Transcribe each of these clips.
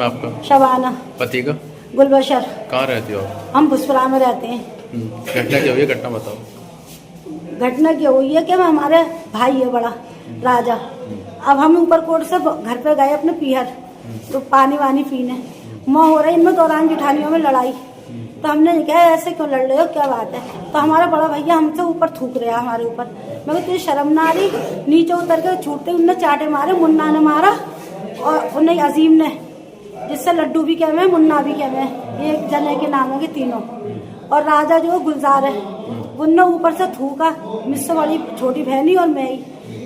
आपका शबाना। पति का? गुलबशर। कहाँ रहती हो आप? हम भुसपुरा में रहते हैं। घटना क्या हुई है, घटना बताओ। घटना क्या हुई है कि हमारे भाई है बड़ा राजा। अब हम ऊपर कोट से घर पे गए अपने पीहर तो पानी वानी पीने माँ हो रही इनमें दौरान जेठानियों में लड़ाई। तो हमने कहा ऐसे क्यों लड़ रहे हो, क्या बात है? तो हमारा बड़ा भैया हमसे ऊपर थूक रहा हमारे ऊपर। मैं कहती तुझे शर्म ना आ रही? नीचे उतर के छूटते उनने चाटे मारे, मुन्ना ने मारा और उन्हें अजीम ने, जिससे लड्डू भी कह में मुन्ना भी कह में, एक जने के नाम है कि तीनों। और राजा जो गुलजार है उनने ऊपर से थूका, मुझसे बड़ी छोटी बहनी और मैं ही।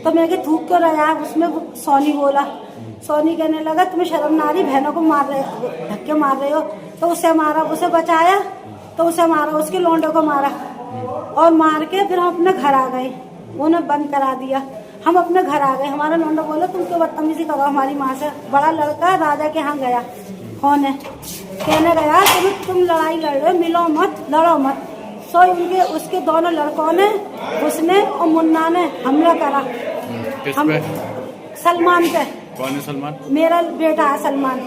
तो मैं कि थूक क्यों रहा है? उसमें सोनी बोला, सोनी कहने लगा तुम्हें शर्म ना आ रही, बहनों को मार रहे धक्के मार रहे हो। तो उसे मारा, उसे बचाया तो उसे मारा, उसके लोंडे को मारा और मार के फिर हम अपने घर आ गए। उन्हें बंद करा दिया, हम अपने घर आ गए। हमारा लोंडा बोला तुम क्यों बदतमीजी करो हमारी माँ से? बड़ा लड़का राजा के यहाँ गया, कौन है कहने गया तुम लड़ाई लड़ रहे हो, मिलो मत लड़ो मत। सो उनके उसके दोनों लड़कों ने, उसने और मुन्ना ने हमला करा। किस हम पे? सलमान पे। कौन है सलमान? मेरा बेटा है सलमान।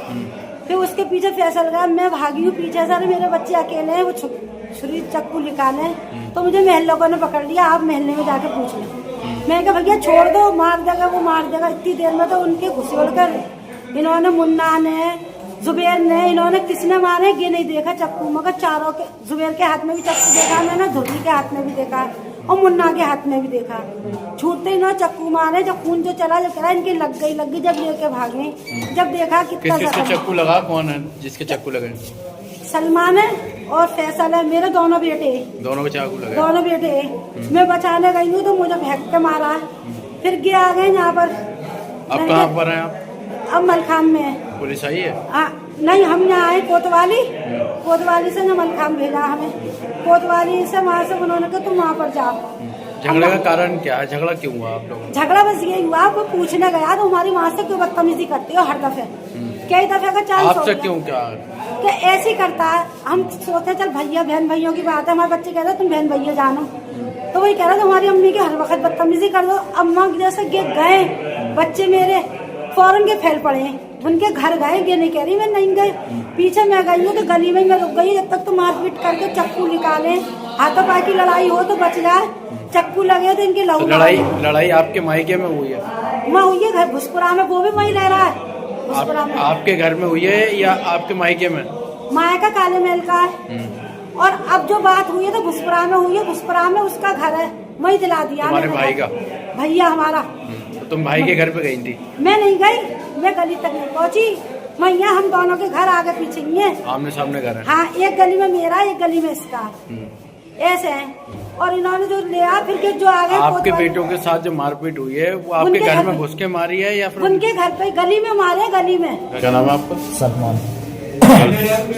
फिर उसके पीछे फैसल गया, मैं भागी हूँ पीछे से, मेरे बच्चे अकेले हैं, वो छुरी चक्कू निकाले। तो मुझे महल लोगों ने पकड़ लिया, आप महल्ले में जाके पूछ लो। मैं कहा भैया छोड़ दो, मार देगा वो, मार देगा। इतनी देर में तो उनके घुसोड़ कर इन्होंने, मुन्ना ने, जुबेर ने, इन्होंने किसने मारे ये नहीं देखा चक्कू, मगर चारों के, जुबेर के हाथ में भी चक्कू देखा मैंने, धुर्री के हाथ में भी देखा और मुन्ना के हाथ में भी देखा। छूटते ही ना चक्कू मारे, जब खून जो चला इनकी लग गई जब लेके भागे। जब देखा कितना किसके चक्कू लगा? कौन है जिसके चक्कू लगे? सलमान है और फैसल है, मेरे दोनों बेटे। दोनों के चाकू लगे? दोनों बेटे। मैं बचाने गई हूँ तो मुझे फेंक के मारा, फिर गया आ गए यहाँ पर। अब कहाँ पर हैं आप? अब मलखाम में। पुलिस आई है? नहीं, हम यहाँ आए कोतवाली, कोतवाली से न मलखाम भेजा हमें, कोतवाली से वहाँ से उन्होंने कहा तुम वहाँ पर जाओ। झगड़े का कारण क्या है? झगड़ा क्यों हुआ आप लोगों? झगड़ा बस यही हुआ, वो पूछने गया तो हमारी वहाँ से क्यों बदतमीजी करती हो हर दफे, कई दफे का चांस आपसे क्यों? क्या ऐसे ही करता है? हम सोचते चल भैया बहन भाइयों की बात है, हमारे बच्चे कहते तुम बहन भैया जानो, तो वही कह रहा था हमारी अम्मी के हर वक्त बदतमीजी कर दो। अम्मा जैसे गए बच्चे मेरे फौरन के फैल पड़े, उनके घर गए, ये नहीं कह रही मैं नहीं गए, पीछे मैं गई हूँ तो गली में मैं रुक गई जब तक तो मारपीट करके चक्कू निकाले, हाथों पाई की लड़ाई हो तो बच जाए, चक्कू लगे तो इनके लहू। लड़ाई आपके मायके में हुई है? वहाँ हुई है घर भुसपुरा में, वो भी वही रह रहा है भुसपुरा में। आपके घर में हुई है या आपके मायके में? मायका काले महल का है। और अब जो बात हुई है तो भुसपुरा में हुई है, भुसपुरा में उसका घर है, वही दिला दिया हमारे भाई का? भैया हमारा। तो तुम भाई के घर पे गई थी? मैं नहीं गई, मैं गली तक नहीं पहुँची, मैया हम दोनों के घर आगे पीछे ही है, आमने सामने घर है। हाँ, एक गली में मेरा, एक गली में इसका, ऐसे है। और इन्होंने जो लिया फिर जो आगे आपके बेटों के साथ जो मारपीट हुई है वो आपके घर में घुस के मारी है या फिर उनके घर पे गली में मारे? गली में। क्या नाम है आपका? सलमान।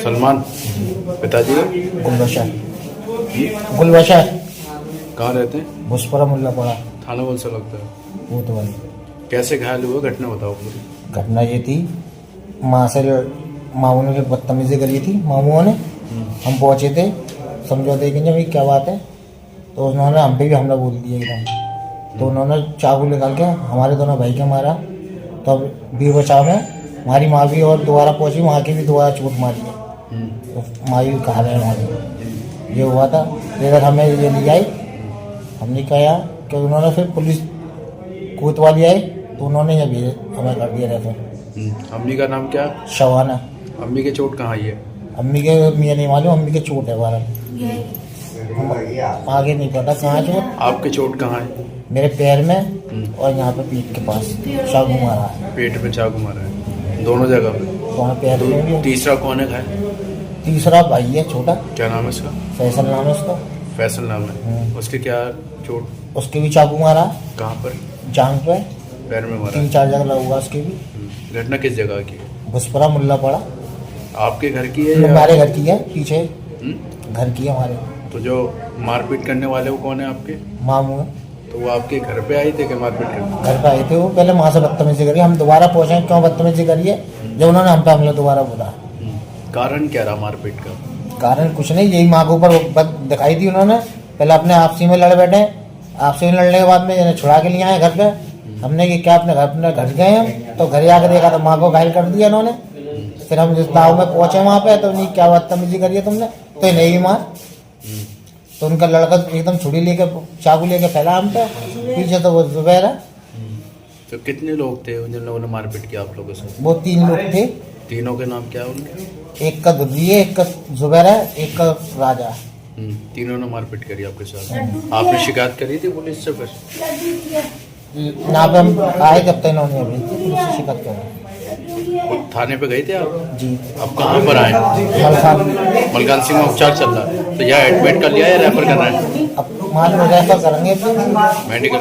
सलमान। पिताजी? गुलबशर। गुलबशर। कहाँ रहते हैं? भुसपुरा मुल्लापड़ा। थाना कौन सा लगता है? वो तो वाली। कैसे घायल हुआ, घटना बताओ पूरी। घटना ये थी, माँ से मामू ने बदतमीजी करी थी, मामू ने, हम पहुंचे थे समझौते के लिए भाई क्या बात है, तो उन्होंने हम पे भी हमला बोल दिया एकदम। तो उन्होंने चाकू निकाल के हमारे दोनों भाई के मारा, तो अब वीर बचाव में हमारी माँ भी और दोबारा पहुंची, वहाँ की भी दोबारा चोट मारी है, तो माँ भी कहा है हमारी। ये हुआ था, फिर हमें ये ले आई, हमने कहा कि उन्होंने फिर पुलिस कोतवाली आई तो उन्होंने ये भेजे हमें कर दिया रेफर। अम्मी का नाम क्या? शबाना। अम्मी की चोट कहाँ आई है? अम्मी के मैं नहीं मालूम, अम्मी के चोट है बारह, आगे नहीं पता कहाँ चोट। आपके चोट कहाँ है? मेरे पैर में और यहाँ पे पीठ के पास चाकू मारा है। पेट में चाकू मारा है दोनों जगह? दोनों पैर में भी। तीसरा कौन है घायल? तीसरा भाई है छोटा। क्या नाम है उसका? फैसल नाम है उसका। फैसल नाम है। उसके क्या चोट? उसके भी चाकू मारा। कहाँ पर? जांग पे, पैर में मारा? 3-4 जगह लगा हुआ उसके भी। घटना किस जगह की? भुसपुरा मुल्लापड़ा। आपके घर की है? हमारे घर की है, पीछे घर की है हमारे। तो जो मारपीट करने वाले वो कौन है आपके? मामू है। तो वो आपके घर पे आए थे कि मारपीट करने? घर पे आए थे वो, पहले वहाँ से बदतमीजी करी, हम दोबारा पहुँचे क्यों बदतमीजी करी है, जब उन्होंने हम पे हमला दोबारा बोला। कारण क्या रहा मारपीट का? कारण कुछ नहीं, यही माँ के ऊपर दिखाई थी उन्होंने, पहले अपने आपसी में लड़ बैठे, आपसी में लड़ने के बाद में इन्हें छुड़ा के लिए आए घर पे। हमने कि क्या अपने घर गए हैं, तो घर आके देखा तो माँ को घायल कर दिया इन्होंने। फिर हम जिस गाँव में पहुंचे वहाँ पे तो नहीं क्या बदतमीजी करी है तुमने, तो नहीं भी मार। तो उनका लड़का एकदम छुरी लेके चाकू लेके फैला हम पे, पीछे तो वो जुबैर है। तो कितने लोग थे जिन लोगों ने मारपीट किया आप लोगों से? वो 3 लोग थे। तीनों के नाम क्या है उनके? एक का दुर्गी है, एक का जुबैर है, एक का राजा है। तीनों ने मारपीट करी आपके साथ। आपने शिकायत करी थी पुलिस से फिर? ना पे हम आए जब तक इन्होंने अभी पुलिस से शिकायत कर। वो थाने पे गए थे आप? जी। अब कहाँ पर आए? मलकान सिंह में उपचार चल रहा है, तो यहाँ एडमिट कर लिया या रेफर कर रहा है? अब मान लो रेफर करेंगे मेडिकल